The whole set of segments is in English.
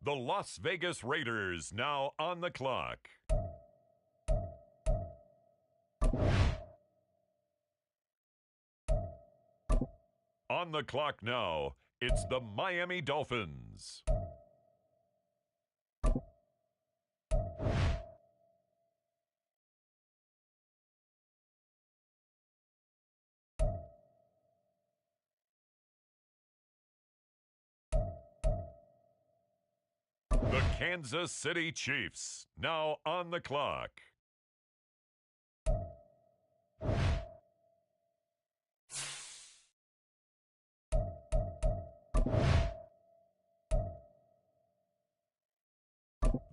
The Las Vegas Raiders now on the clock. On the clock now, it's the Miami Dolphins. The Kansas City Chiefs now on the clock.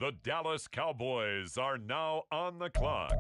The Dallas Cowboys are now on the clock.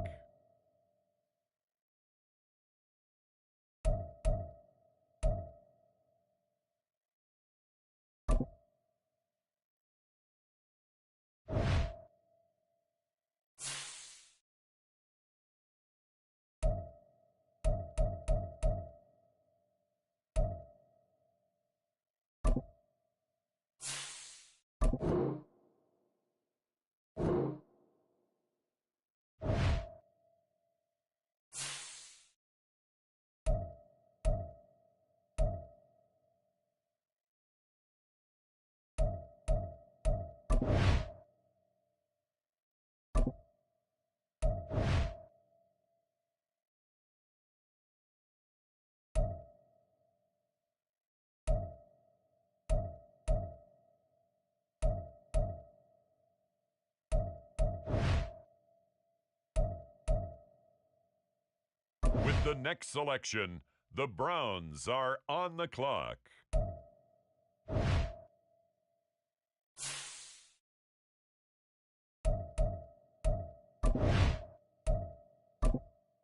With the next selection, the Browns are on the clock.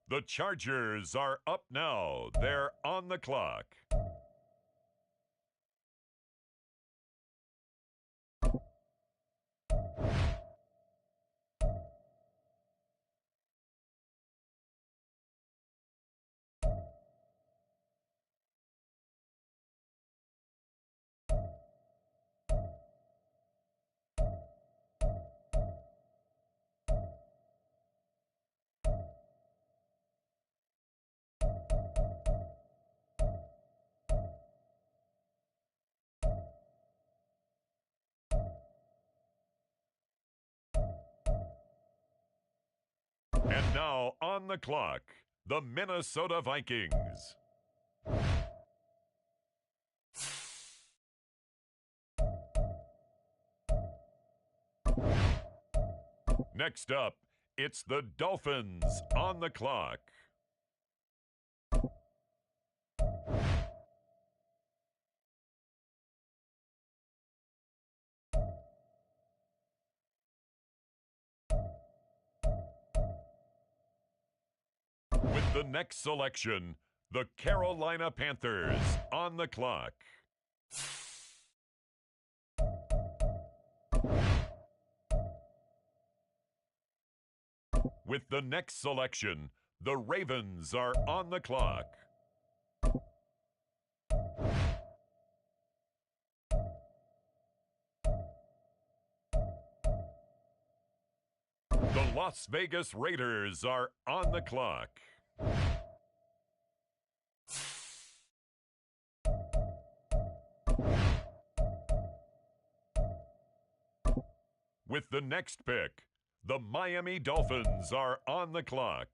The Chargers are up now. They're on the clock. And now on the clock, the Minnesota Vikings. Next up, it's the Dolphins on the clock. With the next selection, the Carolina Panthers on the clock. With the next selection, the Ravens are on the clock. The Las Vegas Raiders are on the clock. With the next pick, the Miami Dolphins are on the clock.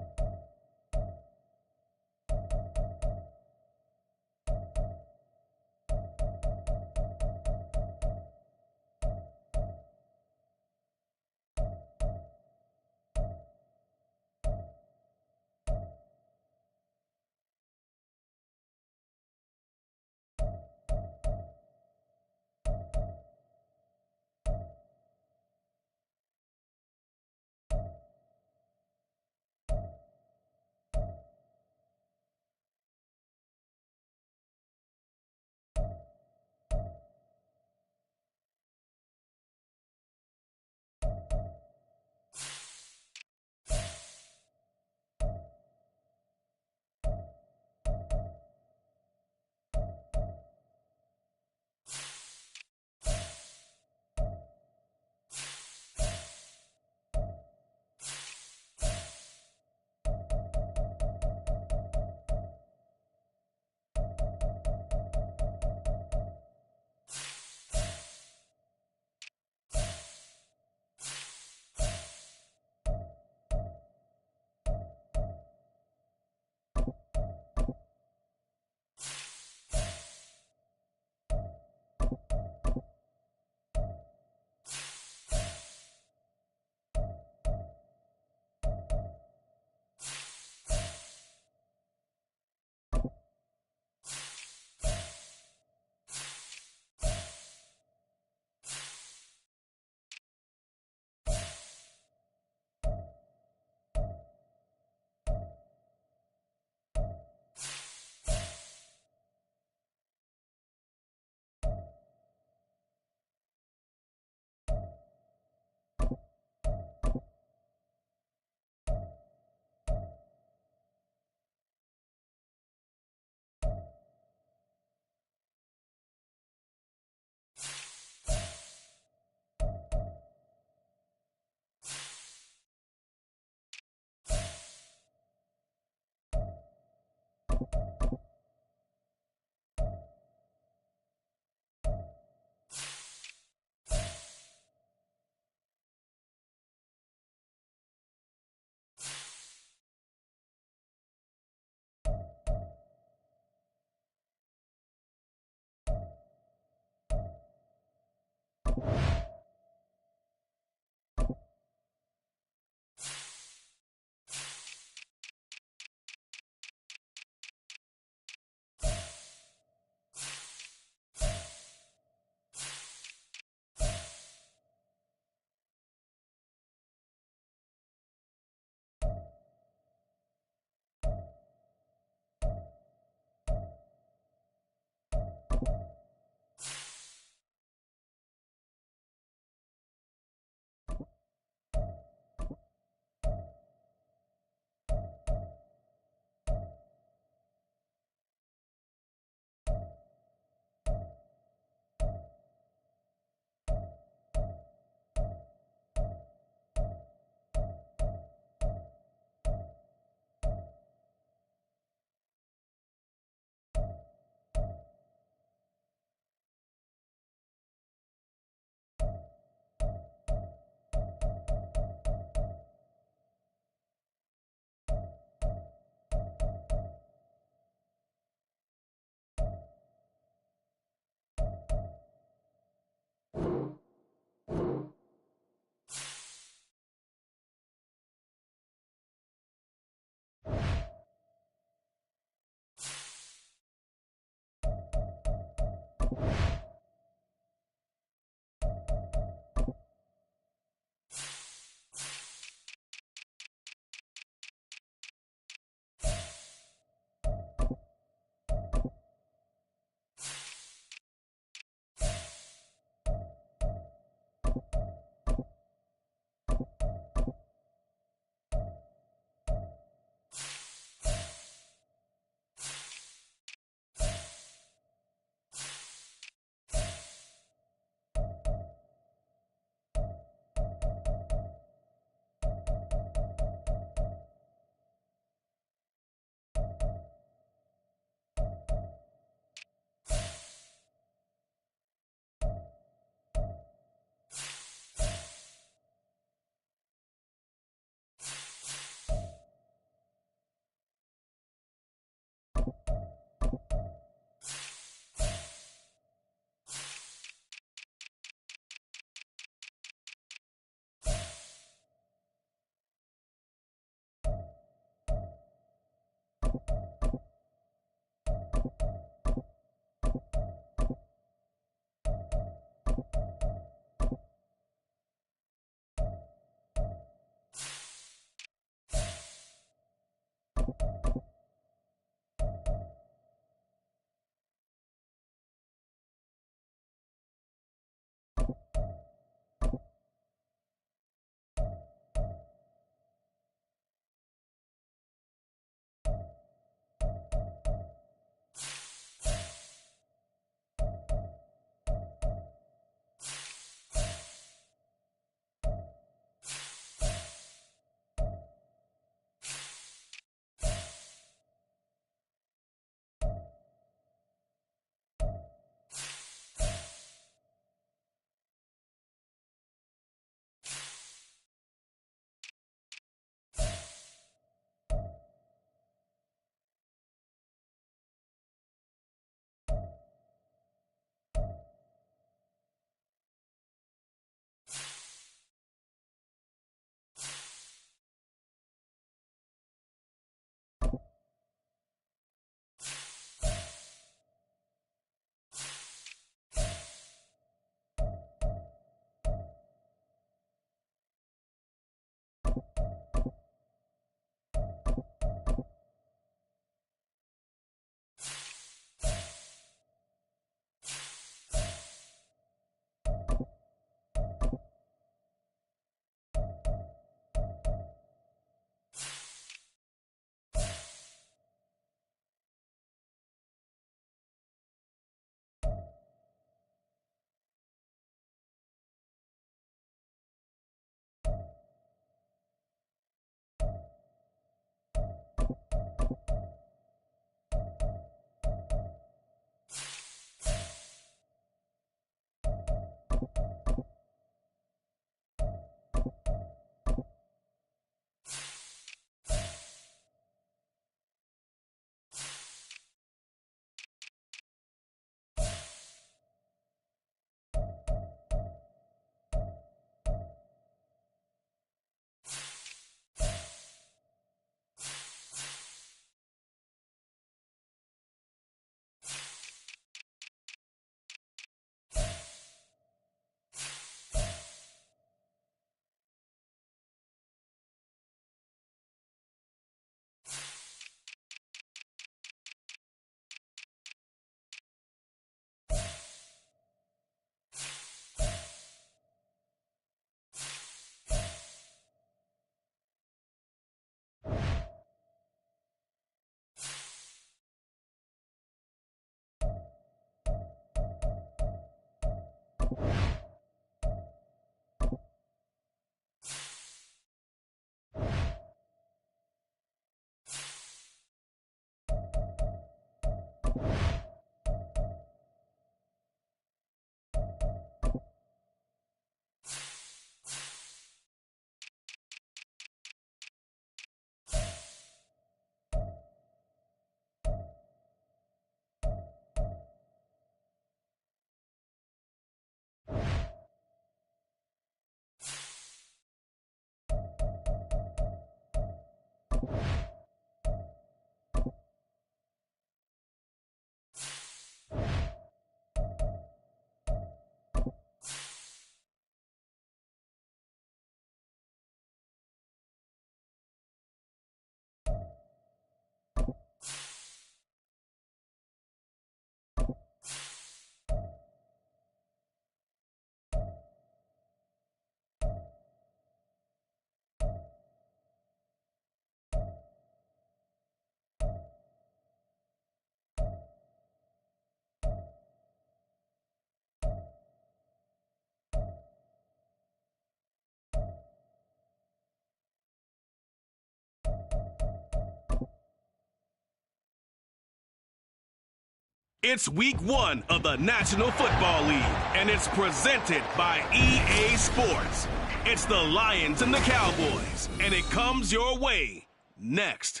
It's week 1 of the National Football League, and it's presented by EA Sports. It's the Lions and the Cowboys, and it comes your way next.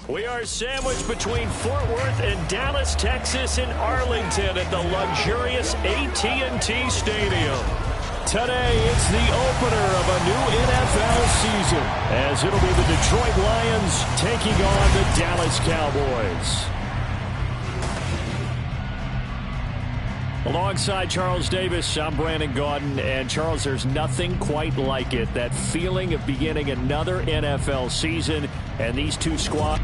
We are sandwiched between Fort Worth and Dallas, Texas, and Arlington at the luxurious AT&T Stadium. Today, it's the opener of a new NFL season, as it'll be the Detroit Lions taking on the Dallas Cowboys. Alongside Charles Davis, I'm Brandon Gaudin, and Charles, there's nothing quite like it. That feeling of beginning another NFL season, and these two squads.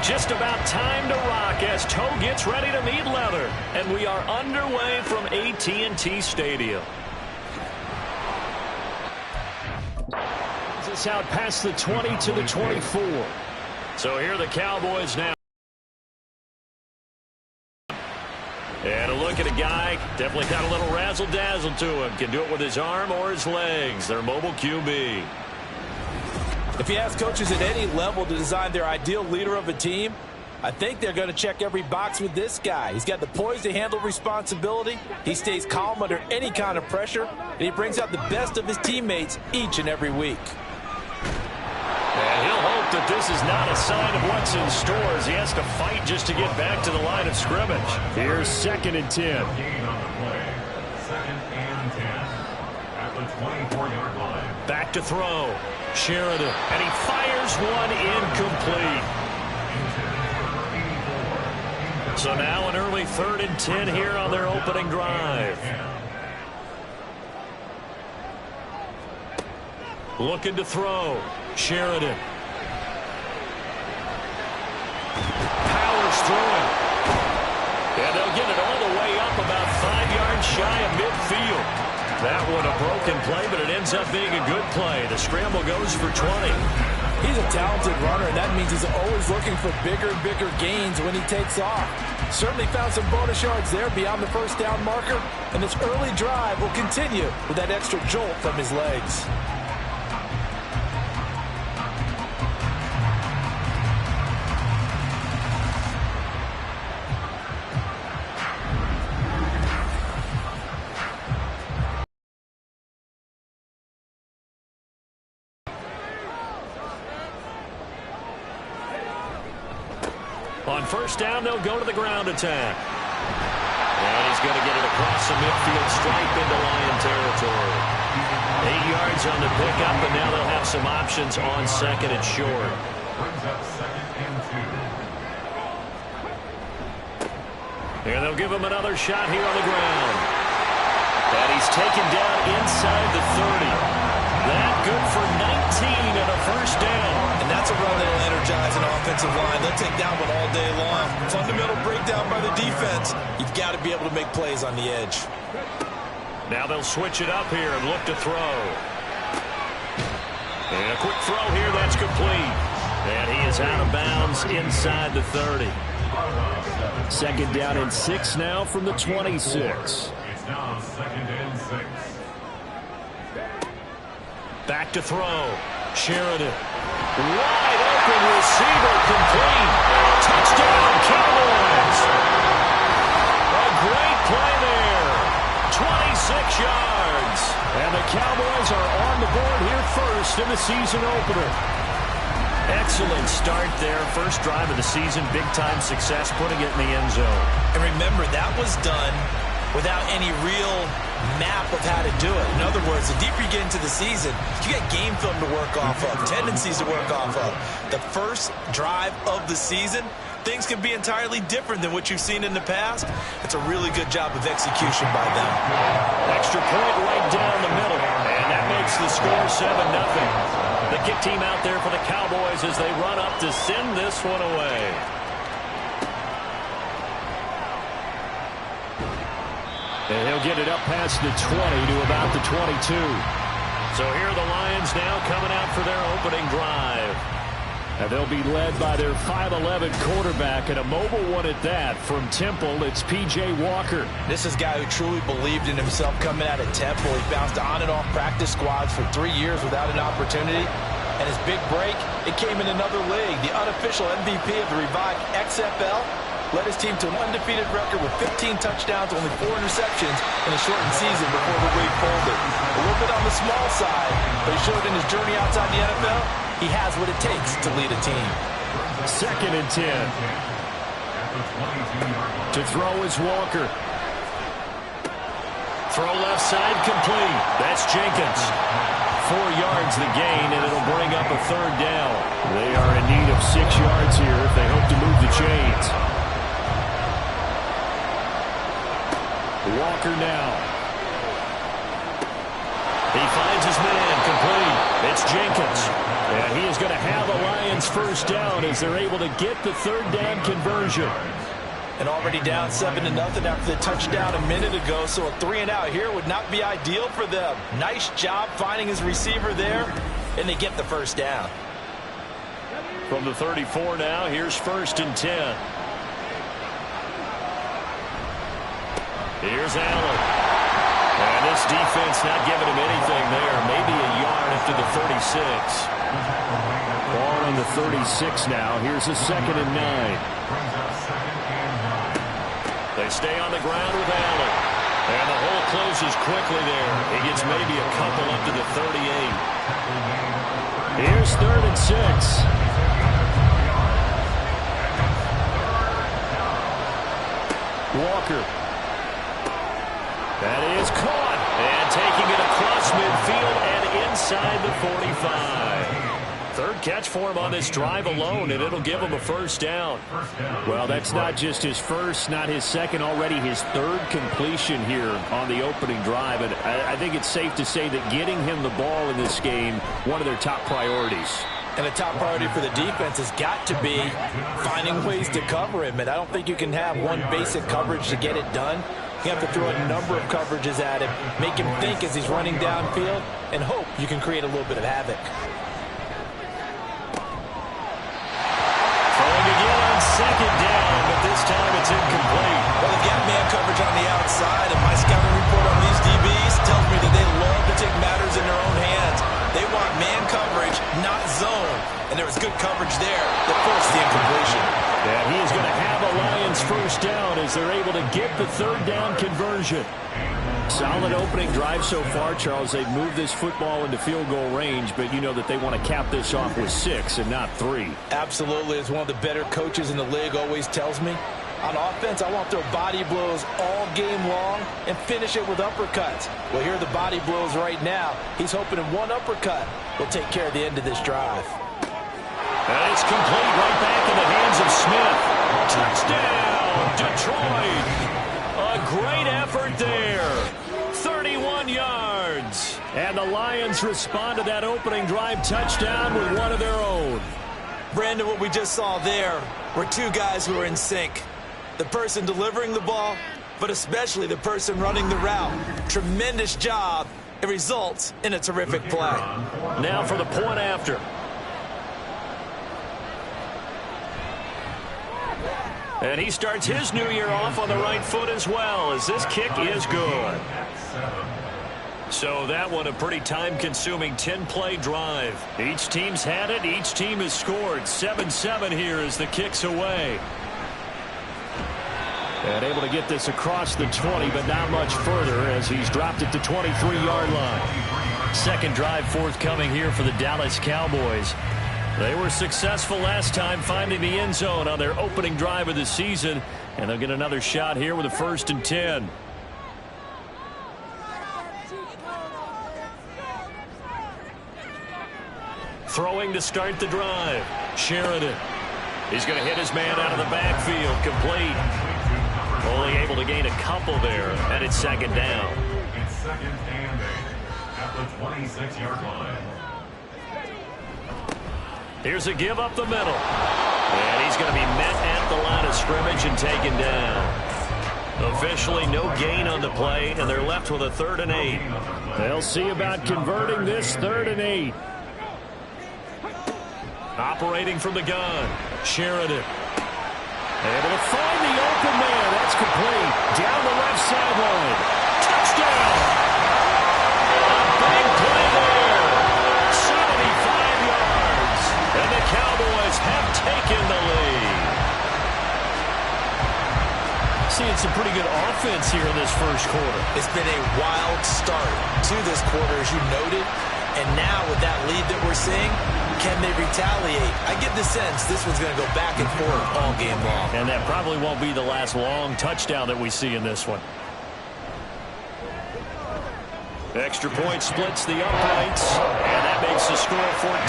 Just about time to rock as toe gets ready to meet leather. And we are underway from AT&T Stadium. This out past the 20 to the 24. So here are the Cowboys now. And a look at a guy, definitely got a little razzle-dazzle to him. Can do it with his arm or his legs. Their mobile QB. If you ask coaches at any level to design their ideal leader of a team, I think they're going to check every box with this guy. He's got the poise to handle responsibility. He stays calm under any kind of pressure, and he brings out the best of his teammates each and every week. And he'll hope that this is not a sign of what's in store as he has to fight just to get back to the line of scrimmage. Here's 2nd and 10. Gain on the play. 2nd and 10 at the 24-yard line. Back to throw. Sheridan, and he fires one incomplete. So now an early 3rd and 10 here on their opening drive. Looking to throw. Sheridan. Powers through it. And they'll get it all the way up about 5 yards shy of midfield. That one a broken play, but it ends up being a good play. The scramble goes for 20. He's a talented runner, and that means he's always looking for bigger and bigger gains when he takes off. Certainly found some bonus yards there beyond the first down marker, and this early drive will continue with that extra jolt from his legs. On first down, they'll go to the ground attack. And he's going to get it across the midfield stripe into Lion territory. 8 yards on the pickup, and now they'll have some options on 2nd and short. Brings up 2nd and 2. And they'll give him another shot here on the ground. And he's taken down inside the 30. That good for 19 and a first down. And that's a run that will energize an offensive line. They'll take down one all day long. Fundamental breakdown by the defense. You've got to be able to make plays on the edge. Now they'll switch it up here and look to throw. And a quick throw here, that's complete. And he is out of bounds inside the 30. 2nd down and 6 now from the 26. It's now 2nd and 6. Back to throw. Sheridan. Wide open receiver complete. Touchdown Cowboys. A great play there. 26 yards. And the Cowboys are on the board here first in the season opener. Excellent start there. First drive of the season. Big-time success putting it in the end zone. And remember, that was done without any real map of how to do it. In other words, the deeper you get into the season, you got game film to work off of, tendencies to work off of. The first drive of the season, things can be entirely different than what you've seen in the past. It's a really good job of execution by them. Extra point right down the middle, and that makes the score 7-0. The kick team out there for the Cowboys as they run up to send this one away. And he'll get it up past the 20 to about the 22. So here are the Lions now coming out for their opening drive. And they'll be led by their 5'11" quarterback, and a mobile one at that. From Temple, it's P.J. Walker. This is a guy who truly believed in himself coming out of Temple. He bounced on and off practice squads for 3 years without an opportunity. And his big break, it came in another league. The unofficial MVP of the revived XFL led his team to an undefeated record with 15 touchdowns, only 4 interceptions in a shortened season before the league folded. A little bit on the small side, but he showed in his journey outside the NFL, he has what it takes to lead a team. 2nd and 10. To throw is Walker. Throw left side complete. That's Jenkins. 4 yards the gain, and it'll bring up a 3rd down. They are in need of 6 yards here if they hope to move the chains. Walker now. He finds his man complete. It's Jenkins. And he is going to have a Lions 1st down as they're able to get the 3rd down conversion. And already down 7-0 after the touchdown a minute ago, so a 3-and-out here would not be ideal for them. Nice job finding his receiver there, and they get the 1st down. From the 34 now, here's 1st and 10. Here's Allen. And this defense not giving him anything there. Maybe a yard after the 36. Ball on the 36 now. Here's a 2nd and 9. They stay on the ground with Allen. And the hole closes quickly there. He gets maybe a couple up to the 38. Here's 3rd and 6. Walker. That is caught. And taking it across midfield and inside the 45. 3rd catch for him on this drive alone, and it'll give him a 1st down. Well, that's not just his 1st, not his 2nd, already his 3rd completion here on the opening drive. And I think it's safe to say that getting him the ball in this game, one of their top priorities. And the top priority for the defense has got to be finding ways to cover him. And I don't think you can have one basic coverage to get it done. You have to throw a number of coverages at him, make him think as he's running downfield, and hope you can create a little bit of havoc. Throwing again on 2nd down, but this time it's incomplete. Well, they've got man coverage on the outside, and my scouting report on these DBs tells me that they love to take matters in their own hands. They want man coverage, not zone. And there was good coverage there that forced the incompletion. And he is going to have a Lions 1st down as they're able to get the 3rd down conversion. Solid opening drive so far, Charles. They've moved this football into field goal range, but you know that they want to cap this off with 6 and not 3. Absolutely. As one of the better coaches in the league always tells me, on offense, I want their body blows all game long and finish it with uppercuts. Well, here are the body blows right now. He's hoping in one uppercut will take care of the end of this drive. And it's complete right back in the hands of Smith. Touchdown, Detroit. A great effort there. 31 yards. And the Lions respond to that opening drive touchdown with one of their own. Brandon, what we just saw there were 2 guys who are in sync. The person delivering the ball, but especially the person running the route. Tremendous job. It results in a terrific play. Now for the point after. And he starts his new year off on the right foot as well, as this kick is good. So that one a pretty time-consuming 10-play drive. Each team's had it. Each team has scored. 7-7 here as the kick's away. And able to get this across the 20, but not much further as he's dropped it to 23-yard line. 2nd drive forthcoming here for the Dallas Cowboys. They were successful last time finding the end zone on their opening drive of the season, and they'll get another shot here with a 1st and 10. Throwing to start the drive. Sheridan. He's going to hit his man out of the backfield. Complete. Only able to gain a couple there, and it's 2nd down. It's 2nd and 8 at the 26-yard line. Here's a give up the middle. And he's going to be met at the line of scrimmage and taken down. Officially no gain on the play, and they're left with a 3rd and 8. They'll see about converting this 3rd and 8. Operating from the gun, Sheridan. Able to find the open man. That's complete. Down the left sideline. Touchdown. A big play there. 75 yards. And the Cowboys have taken the lead. Seeing some pretty good offense here in this first quarter. It's been a wild start to this quarter, as you noted. And now with that lead that we're seeing, can they retaliate? I get the sense this one's going to go back and forth all game long. And that probably won't be the last long touchdown that we see in this one. Extra point splits the uprights, and that makes the score 14-7.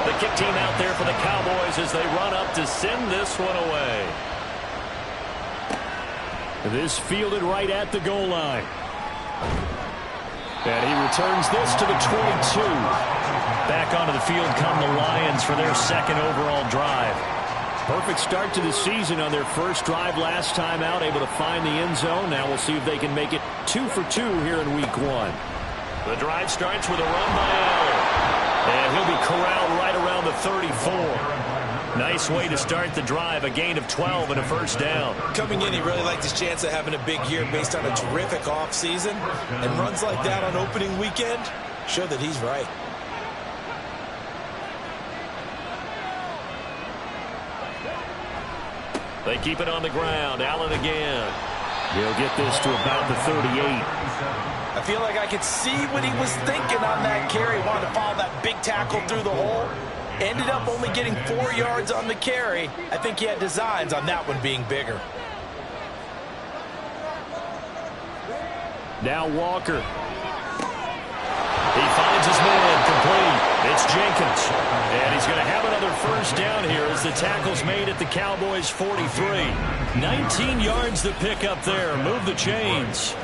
The kick team out there for the Cowboys as they run up to send this one away. This fielded right at the goal line. And he returns this to the 22. Back onto the field come the Lions for their 2nd overall drive. Perfect start to the season on their first drive last time out, able to find the end zone. Now we'll see if they can make it 2 for 2 here in week 1. The drive starts with a run by Allen. And he'll be corralled right around the 34. Nice way to start the drive, a gain of 12 and a first down. Coming in, he really liked his chance of having a big year based on a terrific offseason. And runs like that on opening weekend show that he's right. They keep it on the ground. Allen again. He'll get this to about the 38. I feel like I could see what he was thinking on that carry. Wanted to follow that big tackle through the hole. Ended up only getting 4 yards on the carry. I think he had designs on that one being bigger. Now Walker. He finds his man complete. It's Jenkins. And he's going to have another first down here as the tackle's made at the Cowboys' 43. 19 yards to pick up there. Move the chains.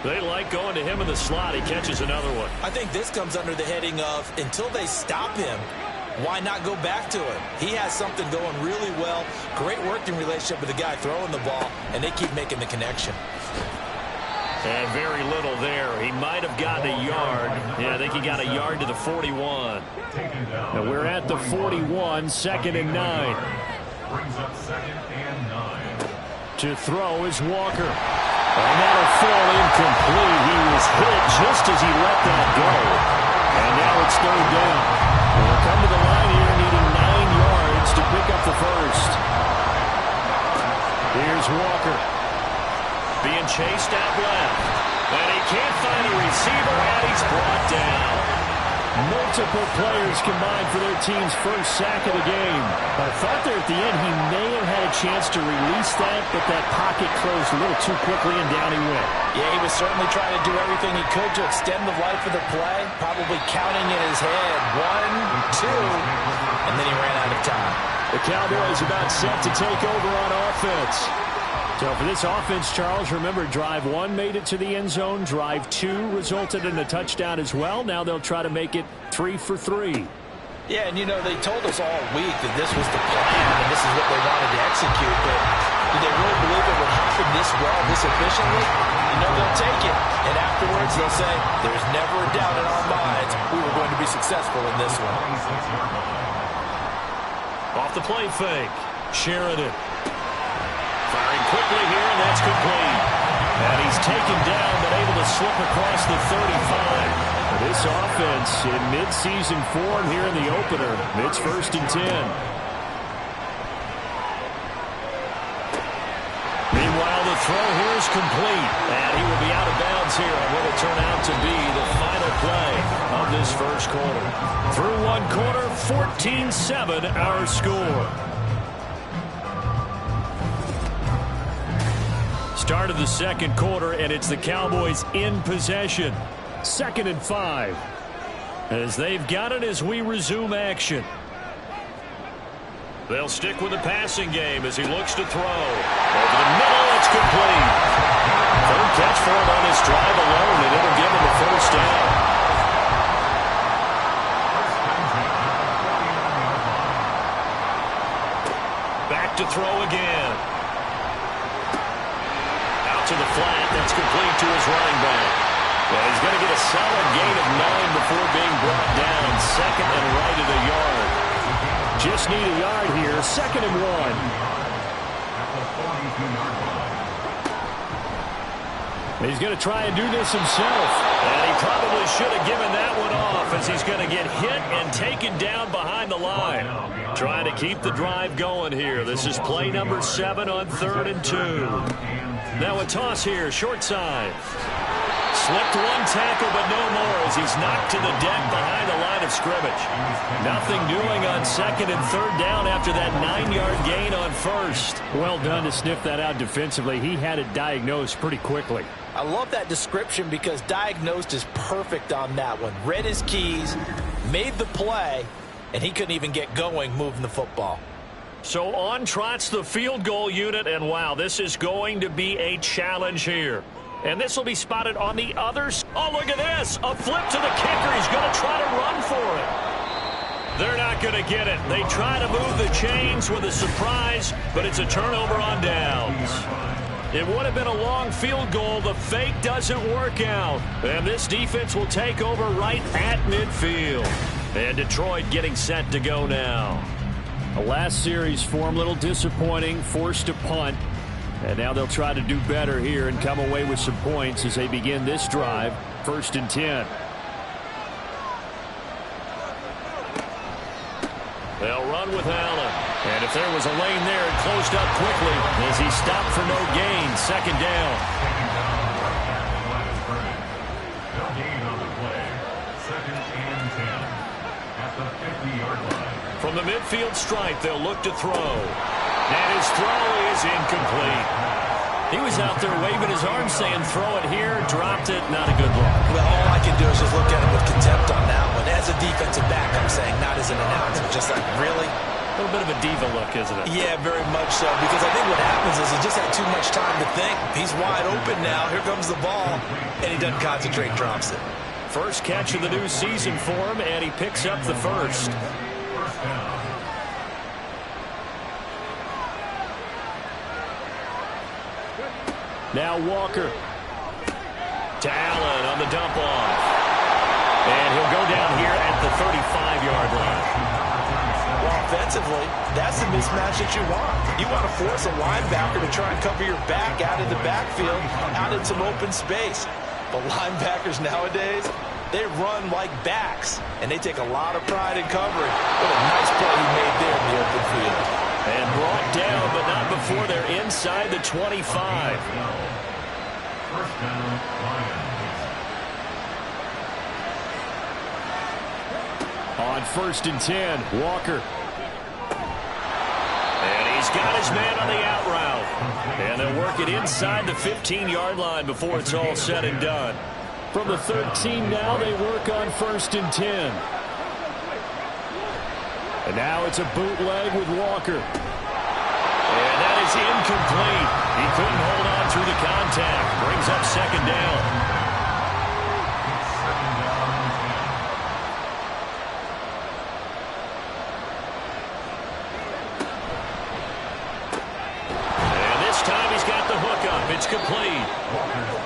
They like going to him in the slot. He catches another one. I think this comes under the heading of until they stop him, why not go back to him? He has something going really well. Great working relationship with the guy throwing the ball, and they keep making the connection. And very little there. He might have gotten a yard. Yeah, I think he got a yard to the 41. Now we're at the 41, 2nd and 9. Brings up 2nd and 9. To throw is Walker. And that'll fall incomplete. He was hit just as he let that go. And now it's 3rd down. We'll come to the line here needing 9 yards to pick up the first. Here's Walker. Being chased out left. And he can't find a receiver, and he's brought down. Multiple players combined for their team's first sack of the game. I thought there at the end he may have had a chance to release that, but that pocket closed a little too quickly, and down he went. Yeah, he was certainly trying to do everything he could to extend the life of the play, probably counting in his head 1, 2, and then he ran out of time. The Cowboys about set to take over on offense. So for this offense, Charles, remember, drive 1 made it to the end zone. Drive 2 resulted in a touchdown as well. Now they'll try to make it 3 for 3. Yeah, and you know, they told us all week that this was the plan and this is what they wanted to execute. But did they really believe it would happen this well, this efficiently? You know, they'll take it. And afterwards, they'll say, there's never a doubt in our minds we were going to be successful in this one. Off the play fake. Sheridan. Firing quickly here, and that's complete. And he's taken down, but able to slip across the 35. This offense in mid-season form here in the opener. It's 1st and 10. Meanwhile, the throw here is complete. And he will be out of bounds here on what will turn out to be the final play of this first quarter. Through 1 quarter, 14-7 our score. Start of the 2nd quarter, and it's the Cowboys in possession. 2nd and 5. As they've got it as we resume action. They'll stick with the passing game as he looks to throw. Over the middle, it's complete. 3rd catch for him on this drive alone, and it'll give him the first down. Back to throw again. to his running back. And he's going to get a solid gain of 9 before being brought down. Second and right at a yard. Just need a yard here. 2nd and 1. He's going to try and do this himself. And he probably should have given that one off as he's going to get hit and taken down behind the line. Trying to keep the drive going here. This is play number 7 on 3rd and 2. Now a toss here, short side. Slipped one tackle, but no more as he's knocked to the deck behind the line of scrimmage. Nothing doing on 2nd and 3rd down after that 9-yard gain on 1st. Well done to sniff that out defensively. He had it diagnosed pretty quickly. I love that description because diagnosed is perfect on that one. Read his keys, made the play, and he couldn't even get going moving the football. So on trots the field goal unit, and wow, this is going to be a challenge here. And this will be spotted on the other side. Oh, look at this. A flip to the kicker. He's going to try to run for it. They're not going to get it. They try to move the chains with a surprise, but it's a turnover on downs. It would have been a long field goal. The fake doesn't work out. And this defense will take over right at midfield. And Detroit getting set to go now. The last series for him, a little disappointing, forced to punt. And now they'll try to do better here and come away with some points as they begin this drive. 1st and 10. They'll run with Allen. And if there was a lane there, it closed up quickly as he stopped for no gain. 2nd down. No gain on the play. 2nd and 10 at the 50-yard line. From the midfield stripe, they'll look to throw. And his throw is incomplete. He was out there waving his arms saying, throw it here, dropped it, not a good look. Well, all I can do is just look at him with contempt on that one. As a defensive back, I'm saying, not as an announcer. Just like, really? A little bit of a diva look, isn't it? Yeah, very much so. Because I think what happens is he just had too much time to think. He's wide open now. Here comes the ball. And he doesn't concentrate, drops it. First catch of the new season for him, and he picks up the first. First down. Now Walker. To Allen on the dump off. And he'll go down here at the 35-yard line. Well, offensively, that's the mismatch that you want. You want to force a linebacker to try and cover your back out in the backfield, out in some open space. But linebackers nowadays, they run like backs, and they take a lot of pride in covering. What a nice play he made there in the open field. And brought down, but not before they're inside the 25. First down, Lions. On 1st and 10, Walker. And he's got his man on the out route. And they'll work it inside the 15-yard line before it's all said and done. From the 13 now, they work on 1st and 10. And now it's a bootleg with Walker. And that is incomplete. He couldn't hold on through the contact. Brings up 2nd down. And this time he's got the hookup. It's complete.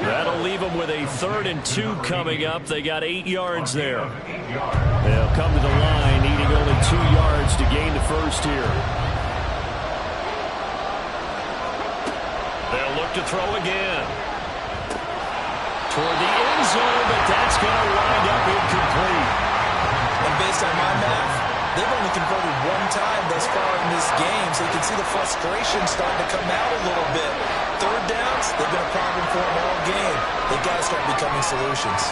That'll leave him with a 3rd and 2 coming up. They got 8 yards there. They'll come to the line, needing only 2 yards to gain the first here. They'll look to throw again. Toward the end zone, but that's going to wind up incomplete. And based on my math, they've only converted one time thus far in this game, so you can see the frustration starting to come out a little bit. 3rd downs, they've been a problem for them all game. They've got to start becoming solutions.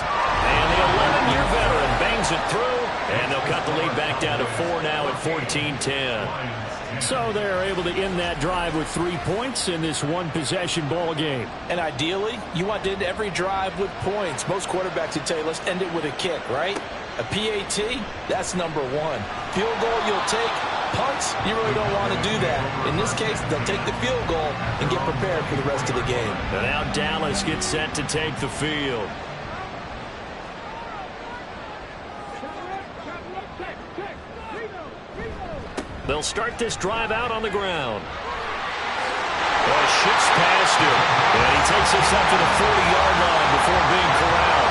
And the 11-year veteran bangs it through, and they'll cut the lead back down to 4 now at 14-10. So they're able to end that drive with 3 points in this one-possession ball game. And ideally, you want to end every drive with points. Most quarterbacks would tell you, let's end it with a kick, right? A PAT, that's number 1. Field goal, you'll take. Punts, you really don't want to do that. In this case, they'll take the field goal and get prepared for the rest of the game. And now Dallas gets set to take the field. They'll start this drive out on the ground. Well, shifts past him. And he takes us up to the 40-yard line before being corralled.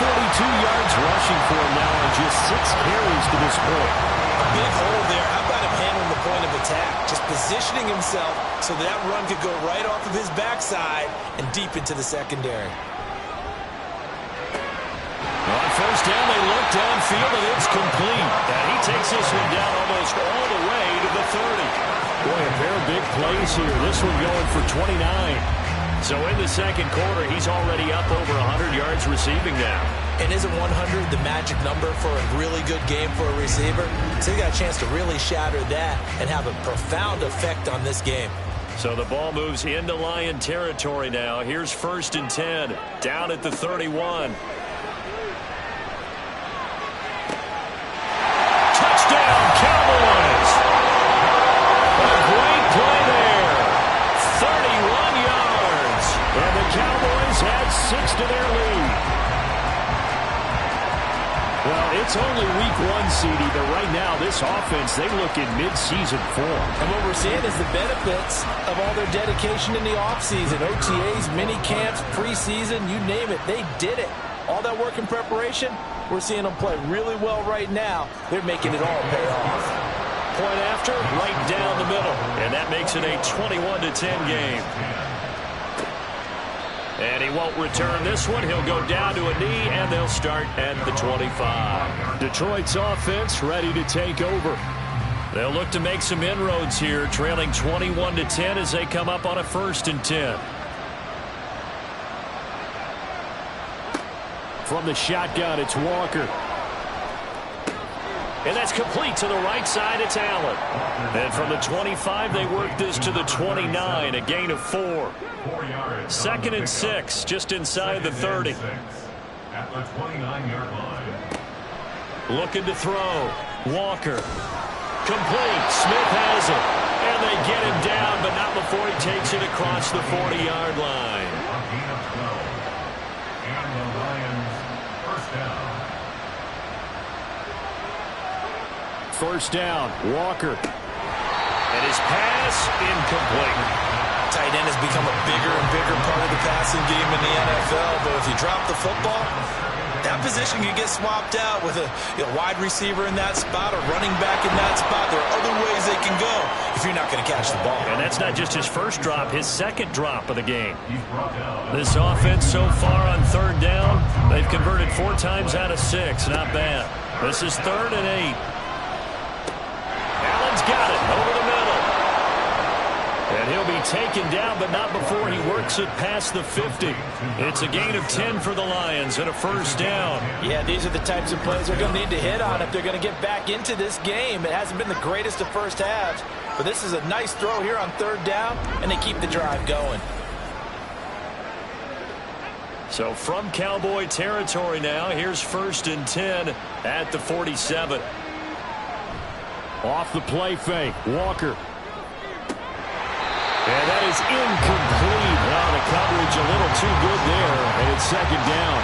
42 yards rushing for him now on just 6 carries to this point. A big hole there. How about him handling the point of attack? Just positioning himself so that run could go right off of his backside and deep into the secondary. On first down, they look downfield, and it's complete. And he takes this one down almost all the way to the 30. Boy, a pair of big plays here. This one going for 29. So in the second quarter, he's already up over 100 yards receiving now. And isn't 100 the magic number for a really good game for a receiver? So he got a chance to really shatter that and have a profound effect on this game. So the ball moves into Lion territory now. Here's 1st and 10, down at the 31. Touchdown, Cowboys! A great play there. 31 yards. And the Cowboys add 6 to their lead. Well, it's only week 1, CD, but right now this offense, they look in mid-season form. And what we're seeing is the benefits of all their dedication in the offseason. OTAs, mini camps, preseason, you name it, they did it. All that work in preparation, we're seeing them play really well right now. They're making it all pay off. Point after, right down the middle. And that makes it a 21-10 game. And he won't return this one. He'll go down to a knee, and they'll start at the 25. Detroit's offense ready to take over. They'll look to make some inroads here, trailing 21-10 as they come up on a 1st and 10. From the shotgun, it's Walker. And that's complete to the right side. It's Allen. And from the 25, they work this to the 29, a gain of 4. 2nd and 6, just inside the 30. At the 29-yard line. Looking to throw. Walker. Complete. Smith has it. And they get him down, but not before he takes it across the 40-yard line. A gain of 12. And the Lions, 1st down. 1st down, Walker. And his pass incomplete. Tight end has become a bigger and bigger part of the passing game in the NFL, but if you drop the football, that position can get swapped out with a wide receiver in that spot, a running back in that spot. There are other ways they can go if you're not going to catch the ball. And that's not just his first drop, his second drop of the game. This offense so far on 3rd down, they've converted 4 times out of 6. Not bad. This is 3rd and 8. Allen's got it over the middle. And he'll be taken down, but not before he works it past the 50. It's a gain of 10 for the Lions and a 1st down. Yeah, these are the types of plays they're going to need to hit on if they're going to get back into this game. It hasn't been the greatest of first halves, but this is a nice throw here on 3rd down, and they keep the drive going. So from Cowboy territory now, here's 1st and 10 at the 47. Off the play fake, Walker. And that is incomplete. Well, the coverage a little too good there, and it's 2nd down.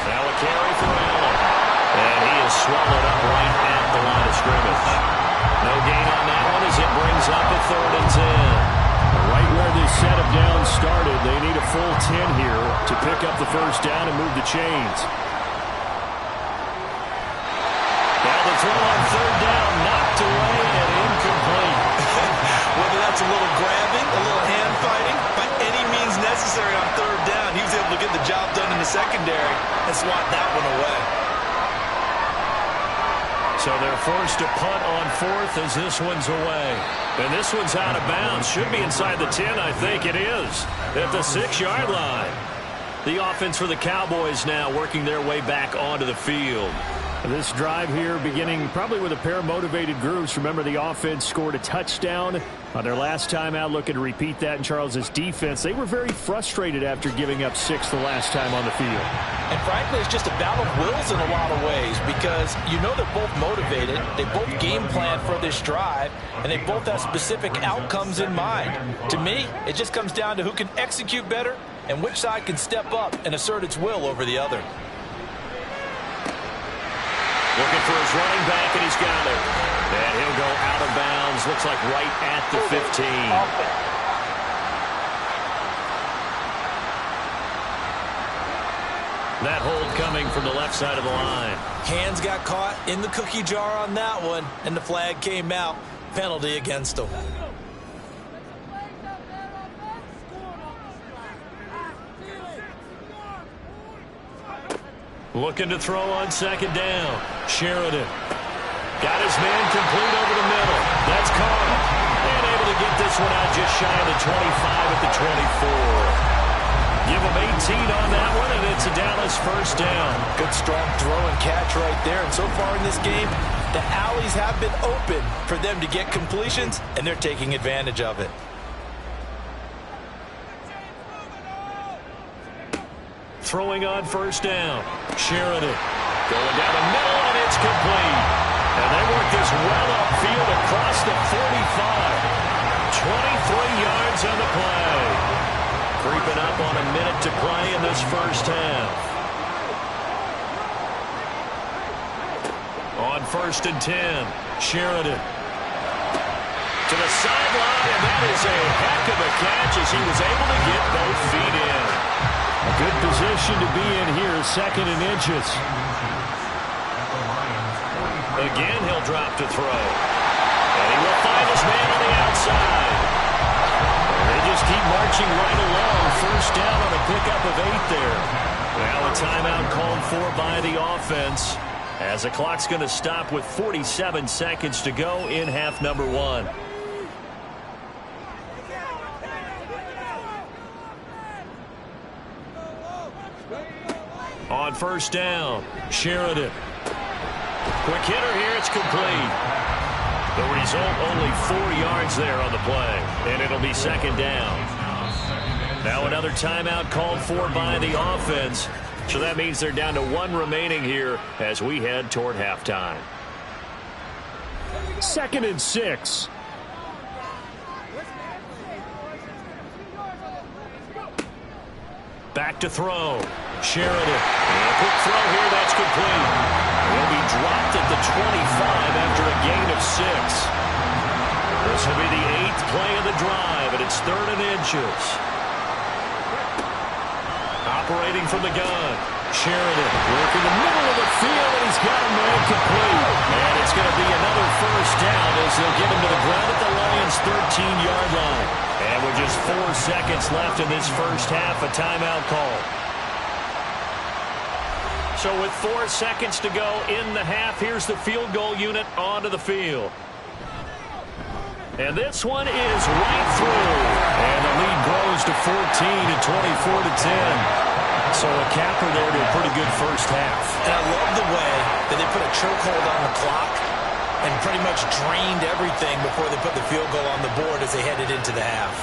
Now a carry for Allen. And he is swallowed up right at the line of scrimmage. No gain on that one as it brings up a 3rd and 10. Right where this set of downs started, they need a full 10 here to pick up the 1st down and move the chains. Now the throw on 3rd down, knocked away and incomplete. Whether that's a little grabbing, a little hand fighting, by any means necessary on 3rd down, he was able to get the job done in the secondary and swat that one away. So they're forced to punt on 4th as this one's away. And this one's out of bounds. Should be inside the 10, I think it is. At the 6-yard line. The offense for the Cowboys now working their way back onto the field. This drive here beginning probably with a pair of motivated groups. Remember, the offense scored a touchdown on their last time out. Looking to repeat that in Charles's defense. They were very frustrated after giving up 6 the last time on the field. And frankly, it's just a battle of wills in a lot of ways because you know they're both motivated. They both game plan for this drive, and they both have specific outcomes in mind. To me, it just comes down to who can execute better and which side can step up and assert its will over the other. Looking for his running back, and he's got it. And he'll go out of bounds. Looks like right at the 15. That hold coming from the left side of the line. Hands got caught in the cookie jar on that one, and the flag came out. Penalty against him. Looking to throw on second down. Sheridan. Got his man complete over the middle. That's Carl. And able to get this one out just shy of the 25 at the 24. Give him 18 on that one, and it's a Dallas first down. Good strong throw and catch right there. And so far in this game, the alleys have been open for them to get completions, and they're taking advantage of it. Throwing on first down. Sheridan going down the middle, and it's complete. And they work this well upfield across the 45. 23 yards on the play. Creeping up on a minute to play in this first half. On first and 10, Sheridan. To the sideline, and that is a heck of a catch as he was able to get both feet in. A good position to be in here, second and inches. Again, he'll drop to throw. And he will find his man on the outside. They just keep marching right along. First down on a pickup of 8 there. Now a timeout called for by the offense, as the clock's going to stop with 47 seconds to go in half number 1. On first down, Sheridan. Quick hitter here, it's complete. The result, only 4 yards there on the play, and it'll be second down. Now another timeout called for by the offense, so that means they're down to 1 remaining here as we head toward halftime. Second and 6. Back to throw. Sheridan. And a quick throw here, that's complete. Will be dropped at the 25 after a gain of 6. This will be the 8th play of the drive, and it's third and inches. Operating from the gun. Sheridan working the middle of the field, and he's got a man complete. And it's going to be another first down as they'll get him to the ground at the Lions' 13-yard line. And with just 4 seconds left in this first half, a timeout call. So with 4 seconds to go in the half, here's the field goal unit onto the field. And this one is right through. And the lead grows to 14 and 24-10. So a capper there to a pretty good first half. And I love the way that they put a chokehold on the clock and pretty much drained everything before they put the field goal on the board as they headed into the half.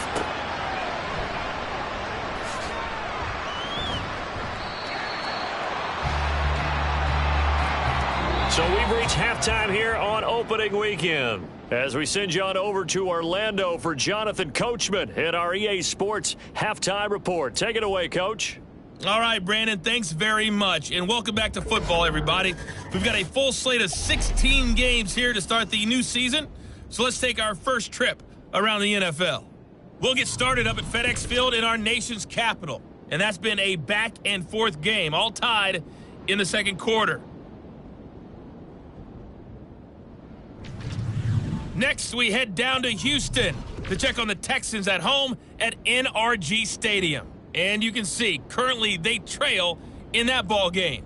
So we've reached halftime here on opening weekend as we send you on over to Orlando for Jonathan Coachman at our EA Sports Halftime Report. Take it away, Coach. All right, Brandon, thanks very much, and welcome back to football, everybody. We've got a full slate of 16 games here to start the new season, so let's take our first trip around the NFL. We'll get started up at FedEx Field in our nation's capital, and that's been a back-and-forth game, all tied in the second quarter. Next, we head down to Houston to check on the Texans at home at NRG Stadium. And you can see, currently, they trail in that ball game.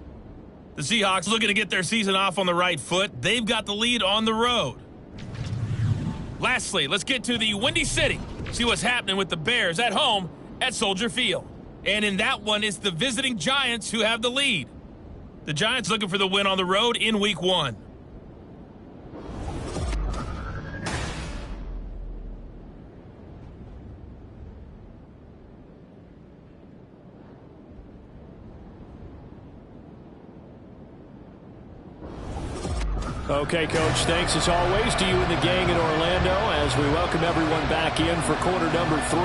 The Seahawks looking to get their season off on the right foot. They've got the lead on the road. Lastly, let's get to the Windy City. See what's happening with the Bears at home at Soldier Field. And in that one, it's the visiting Giants who have the lead. The Giants looking for the win on the road in Week 1. Okay, Coach, thanks as always to you and the gang in Orlando as we welcome everyone back in for quarter number 3.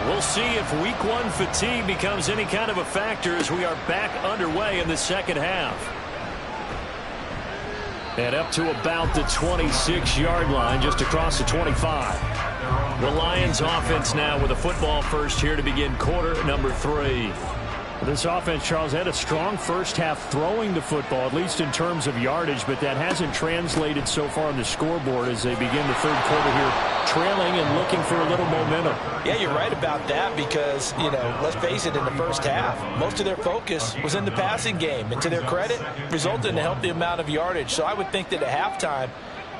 We'll see if Week 1 fatigue becomes any kind of a factor as we are back underway in the second half. And up to about the 26-yard line, just across the 25. The Lions offense now with a football first here to begin quarter number 3. This offense, Charles, had a strong first half throwing the football, at least in terms of yardage, but that hasn't translated so far on the scoreboard as they begin the third quarter here, trailing and looking for a little momentum. Yeah, you're right about that because, let's face it, in the first half, most of their focus was in the passing game. And to their credit, resulted in a healthy amount of yardage. So I would think that at halftime,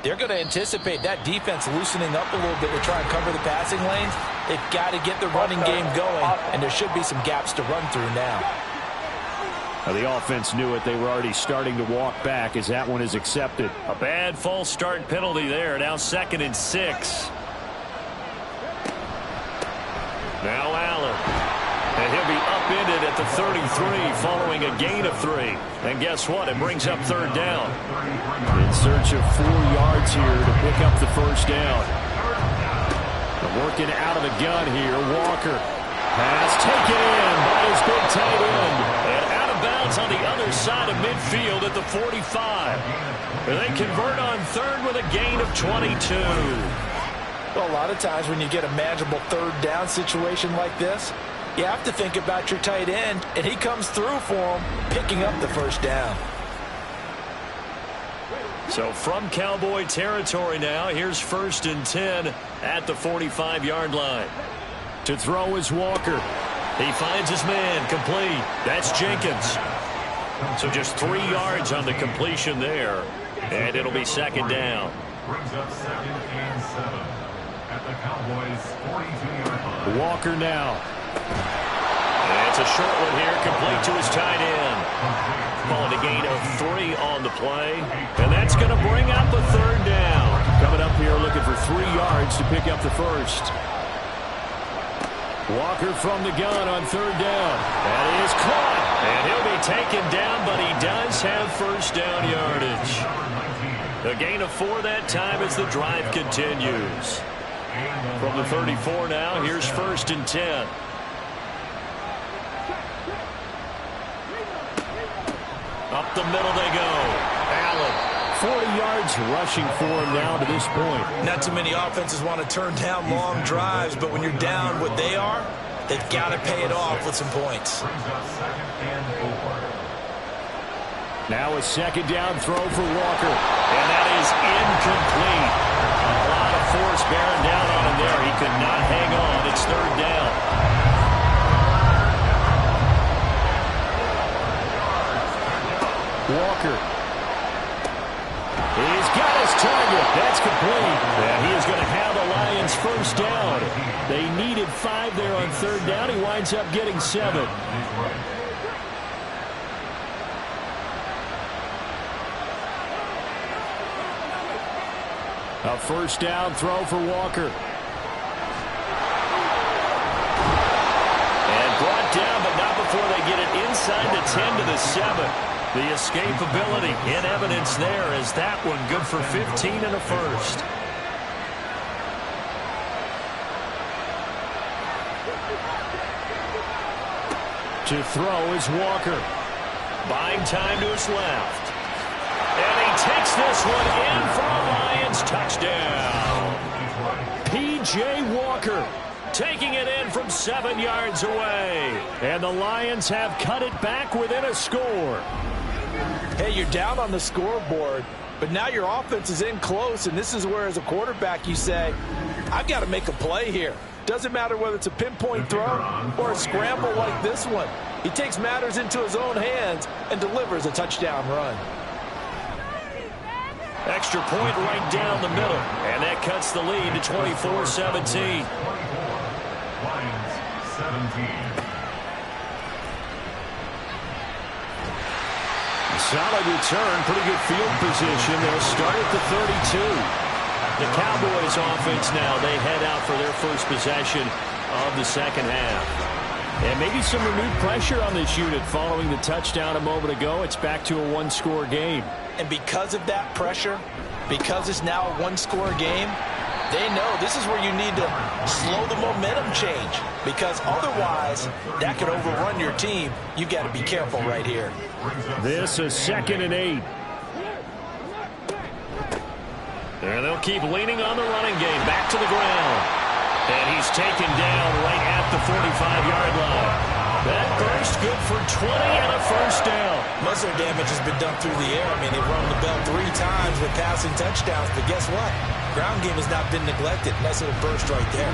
they're going to anticipate that defense loosening up a little bit to try and cover the passing lanes. They've got to get the running game going, and there should be some gaps to run through now. The offense knew it. They were already starting to walk back as that one is accepted. A bad false start penalty there. Now 2nd and 6. Now Allen. And he'll be upended at the 33 following a gain of 3. And guess what? It brings up 3rd down. In search of 4 yards here to pick up the first down. Working out of the gun here. Walker. Pass taken in by his big tight end. And out of bounds on the other side of midfield at the 45. They convert on 3rd with a gain of 22. Well, a lot of times when you get a manageable 3rd down situation like this, you have to think about your tight end, and he comes through for him, picking up the first down. So from Cowboy territory now, here's 1st and 10 at the 45-yard line. To throw is Walker. He finds his man, complete. That's Jenkins. So just 3 yards on the completion there, and it'll be 2nd down. Brings up 2nd and 7 at the Cowboys' 42-yard line. Walker now. And it's a short one here, complete to his tight end. Calling a gain of 3 on the play. And that's going to bring up a 3rd down. Coming up here looking for 3 yards to pick up the first. Walker from the gun on 3rd down. That is caught. And he'll be taken down, but he does have first down yardage. A gain of 4 that time as the drive continues. From the 34 now, here's 1st and 10. Up the middle they go. Allen. 40 yards rushing for him now to this point. Not too many offenses want to turn down long drives, but when you're down what they are, they've got to pay it off with some points. Now a 2nd down throw for Walker. And that is incomplete. A lot of force bearing down on him there. He could not hang on. It's 3rd down. Walker. He's got his target. That's complete. And he is going to have the Lions first down. They needed 5 there on 3rd down. He winds up getting 7. A first down throw for Walker. And brought down, but not before they get it inside the 10 to the 7. The escapability in evidence there as that one good for 15 and a first. To throw is Walker. Buying time to his left. And he takes this one in for a Lions touchdown. P.J. Walker taking it in from 7 yards away. And the Lions have cut it back within a score. Hey, you're down on the scoreboard, but now your offense is in close, and this is where, as a quarterback, you say, I've got to make a play here. Doesn't matter whether it's a pinpoint throw or a scramble like this one. He takes matters into his own hands and delivers a touchdown run. Extra point right down the middle, and that cuts the lead to 24-17. Lions 17. Solid return, pretty good field position. They'll start at the 32. The Cowboys offense now, they head out for their first possession of the second half. And maybe some renewed pressure on this unit following the touchdown a moment ago. It's back to a one-score game. And because of that pressure, because it's now a one-score game, they know this is where you need to slow the momentum change, because otherwise that could overrun your team. You've got to be careful right here. This is 2nd and 8. And they'll keep leaning on the running game. Back to the ground. And he's taken down right at the 45-yard line. That burst good for 20 and a first down. Most of their damage has been done through the air. I mean, they've run the bell 3 times with passing touchdowns. But guess what? Ground game has not been neglected. Nice little burst right there.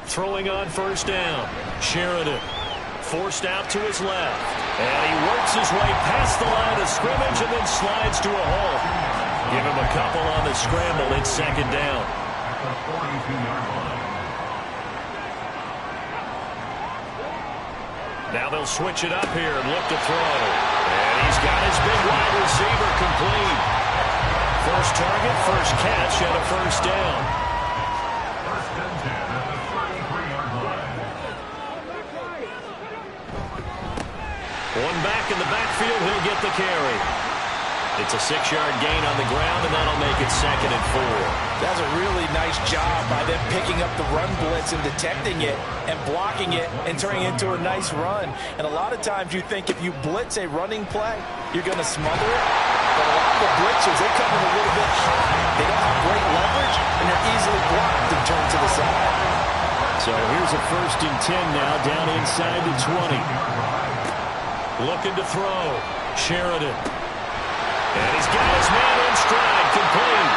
Throwing on first down. Sheridan forced out to his left. And he works his way past the line of scrimmage and then slides to a halt. Give him a couple on the scramble. It's second down. At the 42-yard line. Now they'll switch it up here and look to throw. And he's got his big wide receiver complete. First target, first catch, and a first down. First and 10 at the 33-yard line. One back in the backfield, he'll get the carry. It's a 6-yard gain on the ground, and that'll make it second and 4. That's a really nice job by them picking up the run blitz and detecting it and blocking it and turning it into a nice run. And a lot of times you think if you blitz a running play, you're going to smother it. But a lot of the blitzers, they come in a little bit high. They don't have great leverage, and they're easily blocked and turned to the side. So here's a first and 10 now, down inside the 20. Looking to throw. Sheridan. And he's got his man in stride, complete.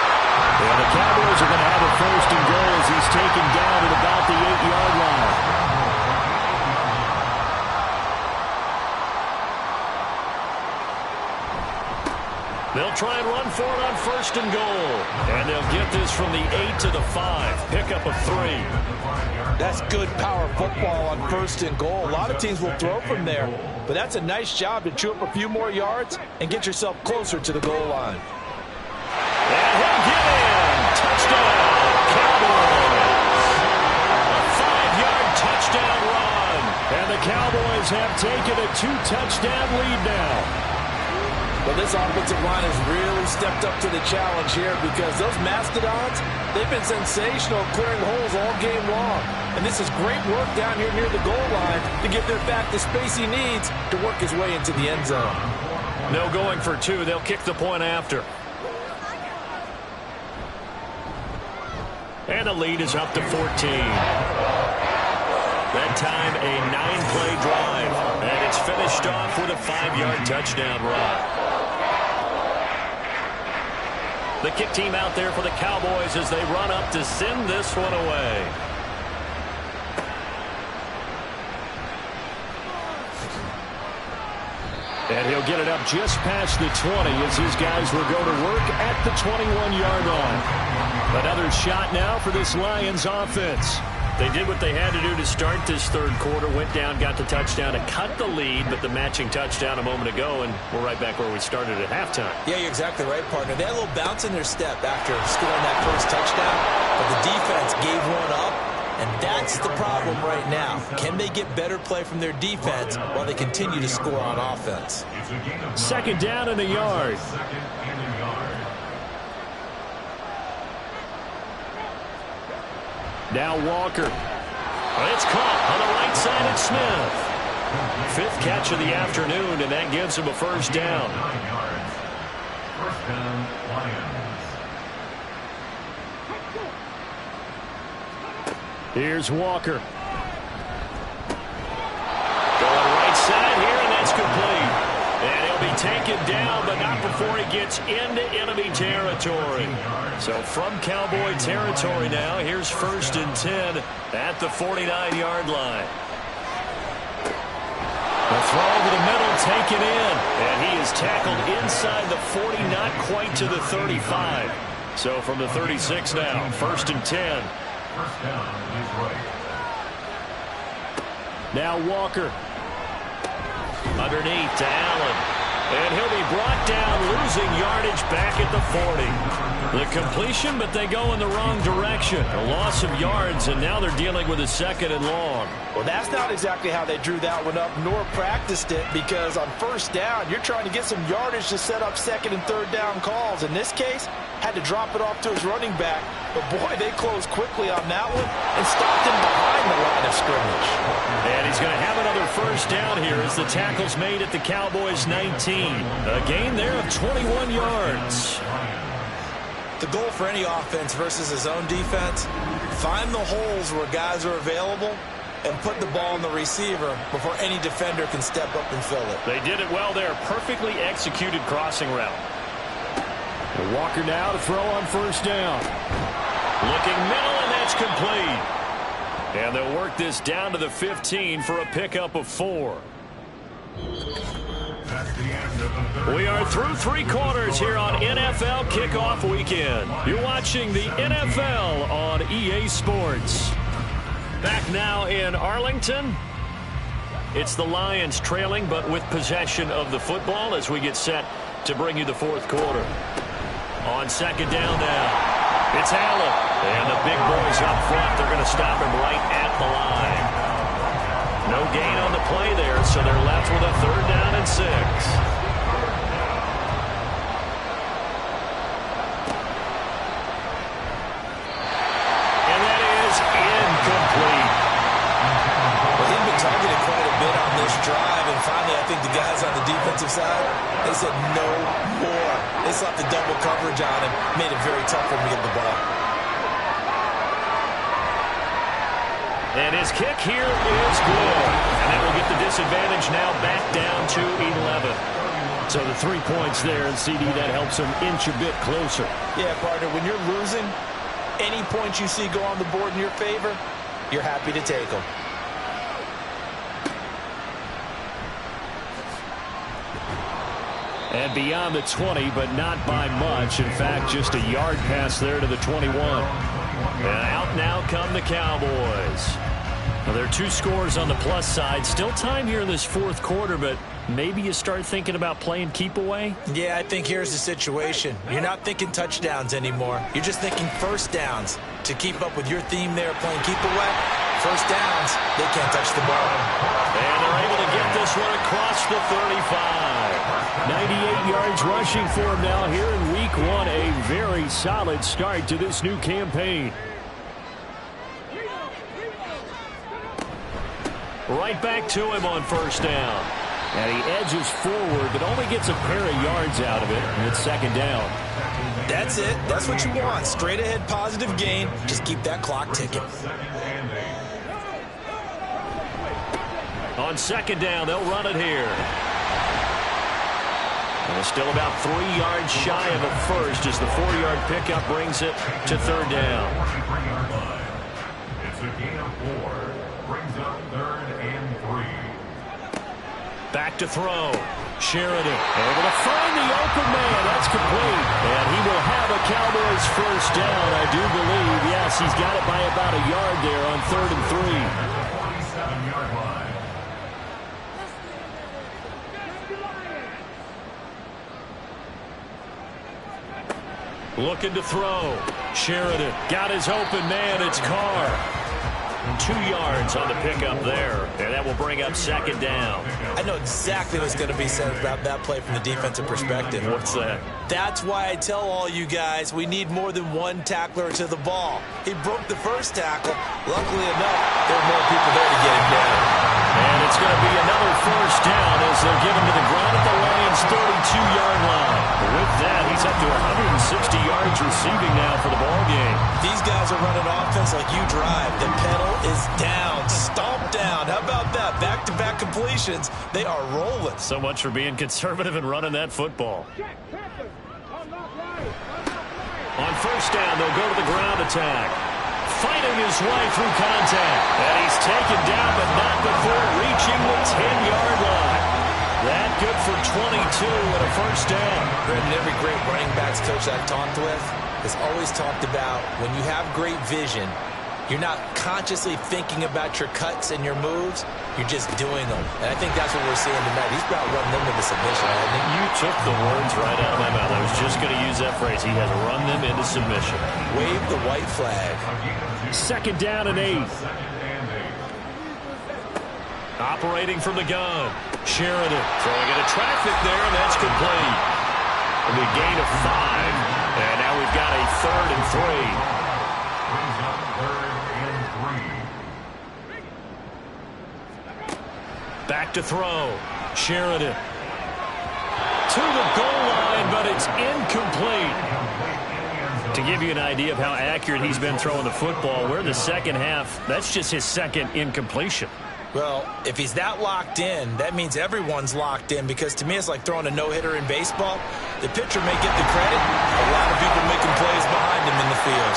And the Cowboys are going to have a first and goal as he's taken down at about the 8-yard line. They'll try and run for it on first and goal. And they'll get this from the 8 to the 5. Pickup of 3. That's good power football on first and goal. A lot of teams will throw from there, but that's a nice job to chew up a few more yards and get yourself closer to the goal line. And he'll get in. Touchdown, Cowboys. A 5-yard touchdown run. And the Cowboys have taken a 2-touchdown lead now. Well, this offensive line has really stepped up to the challenge here because those Mastodons, they've been sensational clearing holes all game long. And this is great work down here near the goal line to give their back the space he needs to work his way into the end zone. No going for 2. They'll kick the point after. And the lead is up to 14. That time a 9-play drive. And it's finished off with a 5-yard touchdown run. The kick team out there for the Cowboys as they run up to send this one away. And he'll get it up just past the 20 as his guys will go to work at the 21-yard line. Another shot now for this Lions offense. They did what they had to do to start this third quarter, went down, got the touchdown to cut the lead, but the matching touchdown a moment ago, and we're right back where we started at halftime. Yeah, you're exactly right, partner. They had a little bounce in their step after scoring that first touchdown, but the defense gave one up, and that's the problem right now. Can they get better play from their defense while they continue to score on offense? Second down and a yard. Second and a yard. Now Walker. It's caught on the right side of Smith. 5th catch of the afternoon, and that gives him a first down. 9 yards. First down, Lions. Here's Walker. Going right side here, and that's complete. And he'll be taken down, but not before he gets into enemy territory. So from Cowboy territory now, here's first and 10 at the 49-yard line. The throw over the middle, taken in. And he is tackled inside the 40, not quite to the 35. So from the 36 now, first and 10. First down is right. Now Walker. Underneath to Allen. And he'll be brought down, losing yardage back at the 40. The completion, but they go in the wrong direction. A loss of yards, and now they're dealing with a 2nd and long. Well, that's not exactly how they drew that one up, nor practiced it, because on 1st down, you're trying to get some yardage to set up 2nd and 3rd down calls. In this case, had to drop it off to his running back. But, boy, they closed quickly on that one and stopped him behind the line of scrimmage. And he's going to have another 1st down here as the tackle's made at the Cowboys' 19. A gain there of 21 yards. The goal for any offense versus his own defense, find the holes where guys are available and put the ball on the receiver before any defender can step up and fill it. They did it well there. Perfectly executed crossing route. And Walker now to throw on 1st down. Looking middle, and that's complete. And they'll work this down to the 15 for a pickup of 4. We are through 3 quarters here on NFL Kickoff Weekend. You're watching the NFL on EA Sports. Back now in Arlington. It's the Lions trailing, but with possession of the football as we get set to bring you the 4th quarter. On 2nd down now. It's Allen. And the big boys up front, they're going to stop him right at the line. No gain on the play there, so they're left with a 3rd down and 6. And that is incomplete. Well, he's been targeted quite a bit on this drive, and finally I think the guys on the defensive side, they said no more. They slapped the double coverage on him, made it very tough for him to get the ball. And his kick here is good. And that will get the disadvantage now back down to 11. So the 3 points there, and CD, that helps him inch a bit closer. Yeah, partner, when you're losing, any points you see go on the board in your favor, you're happy to take them. And beyond the 20, but not by much. In fact, just a yard pass there to the 21. And out now come the Cowboys. Well, there are 2 scores on the plus side. Still time here in this 4th quarter, but maybe you start thinking about playing keep away? Yeah, I think here's the situation. You're not thinking touchdowns anymore. You're just thinking 1st downs. To keep up with your theme there, playing keep away, 1st downs, they can't touch the ball. And they're able to get this one across the 35. 98 yards rushing for him now here in week 1. A very solid start to this new campaign. Right back to him on 1st down. And he edges forward, but only gets a pair of yards out of it. And it's 2nd down. That's it. That's what you want. Straight ahead positive gain. Just keep that clock ticking. On 2nd down, they'll run it here. And it's still about 3 yards shy of a first as the 4-yard pickup brings it to 3rd down. It's a gain of 4. Brings up 3rd and 3. Back to throw. Sheridan able to find the open man. That's complete. And he will have a Cowboys 1st down, I do believe. Yes, he's got it by about a yard there on 3rd and 3. 27-yard line. Looking to throw. Sheridan got his open man. It's Carr. 2 yards on the pickup there. And that will bring up 2nd down. I know exactly what's going to be said about that play from the defensive perspective. What's that? That's why I tell all you guys we need more than one tackler to the ball. He broke the 1st tackle. Luckily enough, there were more people there to get him down. And it's going to be another 1st down as they'll get him to the ground at the Lions' 32-yard line. With that, he's up to 160 yards receiving now for the ball game. These guys are running offense like you drive. The pedal is down, stomped down. How about that? Back-to-back completions. They are rolling. So much for being conservative and running that football. On 1st down, they'll go to the ground attack. Fighting his way through contact. And he's taken down, but not before reaching the 10-yard line. That good for 22 and a 1st down. Brendan, every great running backs coach I've talked with has always talked about when you have great vision, You're not consciously thinking about your cuts and your moves. You're just doing them. And I think that's what we're seeing tonight. He's about running them into submission. You took the words right out of my mouth. I was just going to use that phrase. He has run them into submission. Wave the white flag. Second down and 8. Operating from the gun. Sheridan Throwing into traffic there, and that's complete. A big gain of 5. And now we've got a 3rd and 3. Brings up 3rd and 3. back to throw. Sheridan to the goal line, but it's incomplete. To give you an idea of how accurate he's been throwing the football, we're in the second half. That's just his 2nd incompletion. Well, if he's that locked in, that means everyone's locked in, because to me it's like throwing a no-hitter in baseball. The pitcher may get the credit. A lot of people making plays behind him in the field.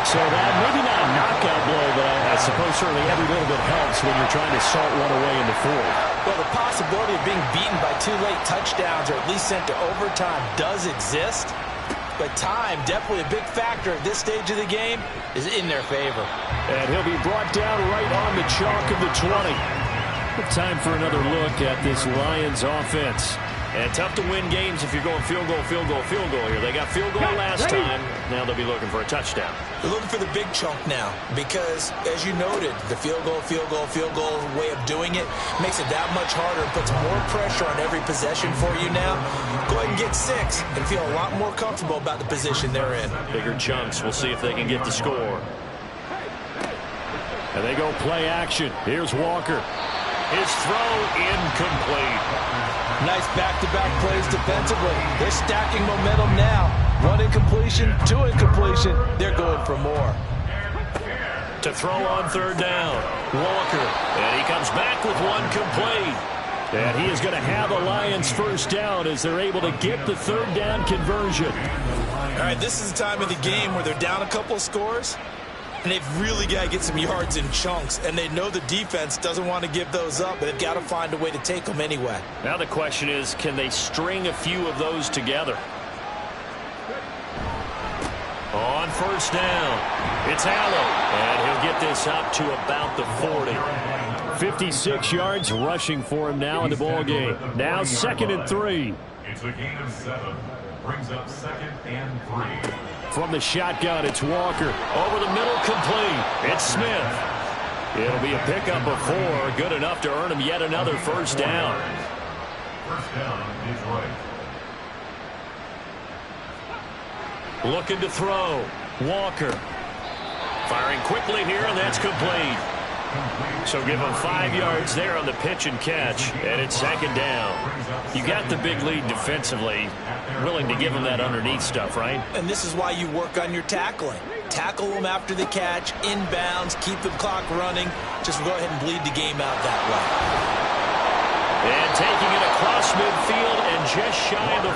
So that maybe not a knockout blow, but I suppose certainly every little bit helps when you're trying to salt one away in the 4th. Well, the possibility of being beaten by 2 late touchdowns or at least sent to overtime does exist. But time, definitely a big factor at this stage of the game, is in their favor. And he'll be brought down right on the chalk of the 20. Time for another look at this Lions offense. And tough to win games if you're going field goal, field goal, field goal here. They got field goal last time. Now they'll be looking for a touchdown. They're looking for the big chunk now because, as you noted, the field goal way of doing it makes it that much harder and puts more pressure on every possession for you now. Go ahead and get 6 and feel a lot more comfortable about the position they're in. Bigger chunks. We'll see if they can get the score. And they go play action. Here's Walker. His throw incomplete. Nice back-to-back plays defensively. They're stacking momentum now. 1 incompletion, 2 incompletion. They're going for more. To throw on 3rd down. Walker. And he comes back with 1 complete. And he is going to have a Lions 1st down as they're able to get the 3rd down conversion. All right, this is the time of the game where they're down a couple of scores, and they've really got to get some yards in chunks, and they know the defense doesn't want to give those up, but they've got to find a way to take them anyway. Now the question is, can they string a few of those together? On 1st down, it's Allen, and he'll get this up to about the 40. 56 yards rushing for him now in the ball game. Now 2nd and 3. It's a gain of 7. Brings up 2nd and 3. From the shotgun, it's Walker. Over the middle, complete. It's Smith. It'll be a pickup of 4, good enough to earn him yet another 1st down. 1st down, Detroit. Looking to throw. Walker. Firing quickly here, and that's complete. So give him 5 yards there on the pitch and catch, and it's 2nd down. You got the big lead defensively, willing to give him that underneath stuff, right? And this is why you work on your tackling. Tackle them after the catch, inbounds, keep the clock running. Just go ahead and bleed the game out that way. And taking it across midfield and just shy of the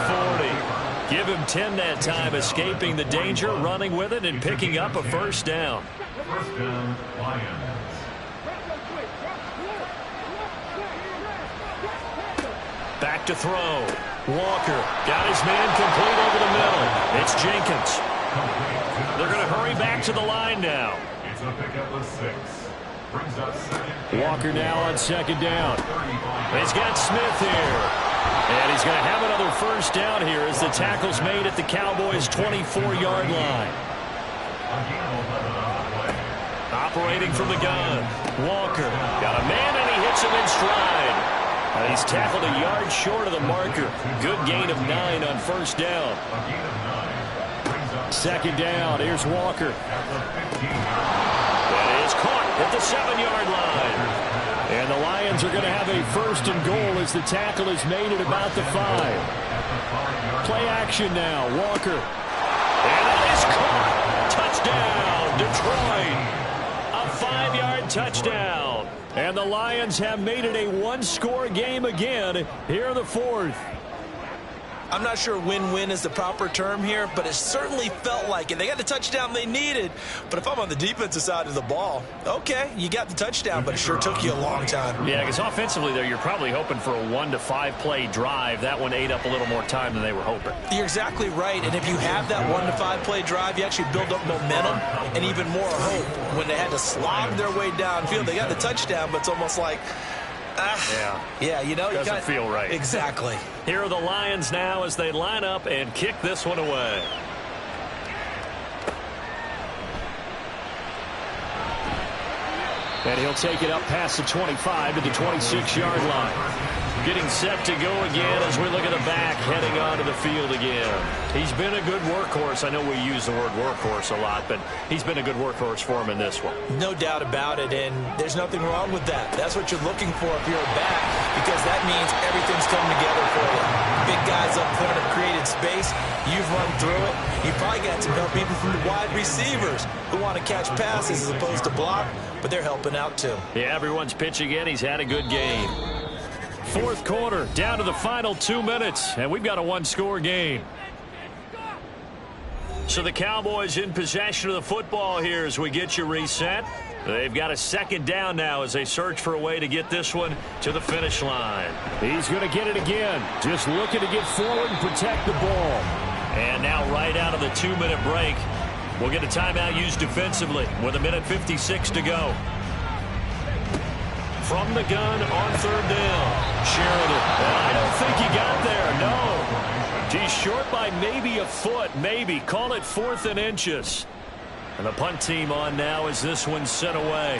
40. Give him 10 that time, escaping the danger, running with it, and picking up a 1st down. 1st down, Lions. Back to throw. Walker got his man complete over the middle. It's Jenkins. They're going to hurry back to the line now. It's a pickup of 6. Brings up 2nd. Walker now on 2nd down. He's got Smith here. And he's going to have another 1st down here as the tackle's made at the Cowboys' 24-yard line. Operating from the gun. Walker got a man, and he hits him in stride. And he's tackled a yard short of the marker. Good gain of 9 on 1st down. 2nd down. Here's Walker. That is caught at the 7-yard line. And the Lions are going to have a 1st and goal as the tackle is made at about the 5. Play action now. Walker. And it is caught. Touchdown, Detroit. A 5-yard touchdown. And the Lions have made it a 1-score game again here in the 4th. I'm not sure win-win is the proper term here, but it certainly felt like it. They got the touchdown they needed, but if I'm on the defensive side of the ball, okay, you got the touchdown, but it sure took you a long time. Yeah, because offensively there, you're probably hoping for a 1 to 5 play drive. That one ate up a little more time than they were hoping. You're exactly right, and if you have that 1 to 5 play drive, you actually build up momentum and even more hope. When they had to slog their way downfield, they got the touchdown, but it's almost like, yeah, you know, doesn't feel right. Exactly. Here are the Lions now as they line up and kick this one away. And he'll take it up past the 25 to the 26-yard line. Getting set to go again as we look at the back heading onto the field again. He's been a good workhorse. I know we use the word workhorse a lot, but he's been a good workhorse for him in this one. No doubt about it, and there's nothing wrong with that. That's what you're looking for if you're a back, because that means everything's coming together for you. Big guys up front have created space. You've run through it. You probably got some help even from the wide receivers who want to catch passes as opposed to block, but they're helping out too. Yeah, everyone's pitching in. He's had a good game. Fourth quarter, down to the final 2 minutes, and we've got a one-score game. So the Cowboys in possession of the football here as we get you reset. They've got a second down now as they search for a way to get this one to the finish line. He's going to get it again. Just looking to get forward and protect the ball. And now right out of the 2-minute break, we'll get a timeout used defensively with 1:56 to go. From the gun on third down, Sheridan. I don't think he got there, no. He's short by maybe a foot, maybe. Call it 4th and inches. And the punt team on now as this one's sent away.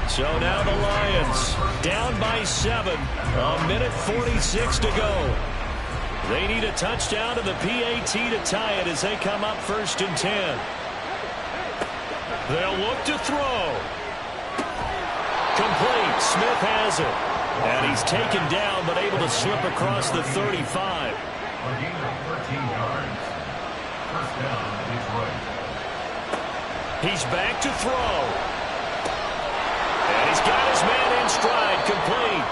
So now the Lions down by 7, 1:46 to go. They need a touchdown to the PAT to tie it as they come up 1st and 10. They'll look to throw. Complete. Smith has it. And he's taken down but able to slip across the 35. A gain of 13 yards. First down, Detroit. He's back to throw. And he's got his man in stride. Complete.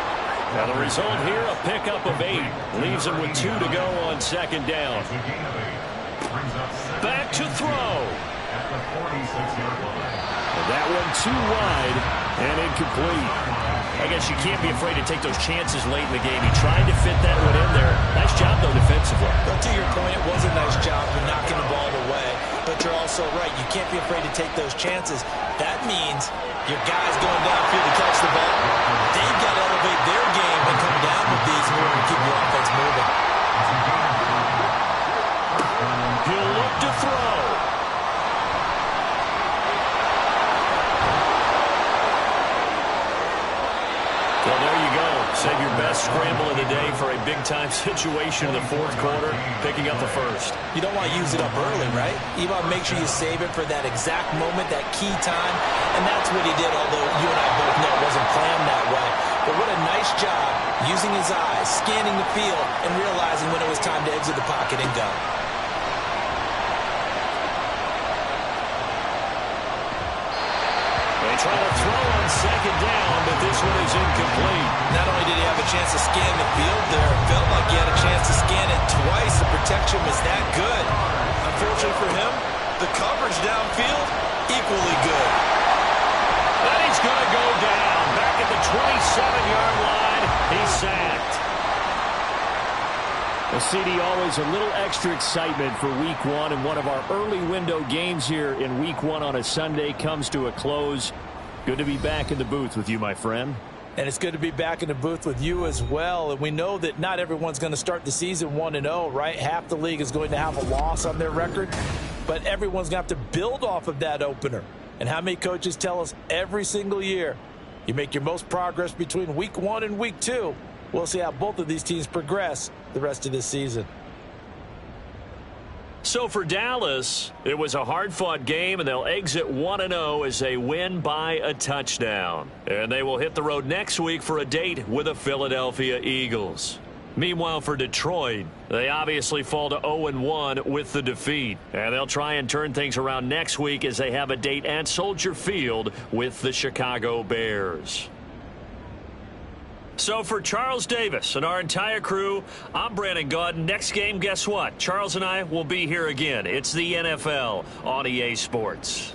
Now the result here, a pickup of 8. Leaves him with 2 to go on second down. A gain of 8. Brings up second. Back to throw. At the 46-yard line. That one too wide and incomplete. I guess you can't be afraid to take those chances late in the game. He tried to fit that one in there. Nice job, though, defensively. But to your point, it was a nice job of knocking the ball away. But you're also right. You can't be afraid to take those chances. That means your guys going downfield to catch the ball, they've got to elevate their game and come down with these in order to keep your offense moving. He'll look to throw. Well, there you go. Save your best scramble of the day for a big-time situation in the fourth quarter, picking up the first. You don't want to use it up early, right? You want to make sure you save it for that exact moment, that key time, and that's what he did, although you and I both know it wasn't planned that way. But what a nice job using his eyes, scanning the field, and realizing when it was time to exit the pocket and go. Trying to throw on second down, but this one is incomplete. Not only did he have a chance to scan the field there, it felt like he had a chance to scan it twice. The protection was that good. Unfortunately for him, the coverage downfield, equally good. And he's going to go down. Back at the 27-yard line, he's sacked. Well, CD, always a little extra excitement for Week 1, and one of our early window games here in Week 1 on a Sunday comes to a close. Good to be back in the booth with you, my friend. And it's good to be back in the booth with you as well. And we know that not everyone's going to start the season 1-0, right? Half the league is going to have a loss on their record, but everyone's going to have to build off of that opener. And how many coaches tell us every single year, you make your most progress between Week 1 and Week 2. We'll see how both of these teams progress the rest of this season. So for Dallas, it was a hard-fought game, and they'll exit 1-0 as they win by a touchdown. And they will hit the road next week for a date with the Philadelphia Eagles. Meanwhile, for Detroit, they obviously fall to 0-1 with the defeat. And they'll try and turn things around next week as they have a date at Soldier Field with the Chicago Bears. So for Charles Davis and our entire crew, I'm Brandon Gaudin. Next game, guess what? Charles and I will be here again. It's the NFL on EA Sports.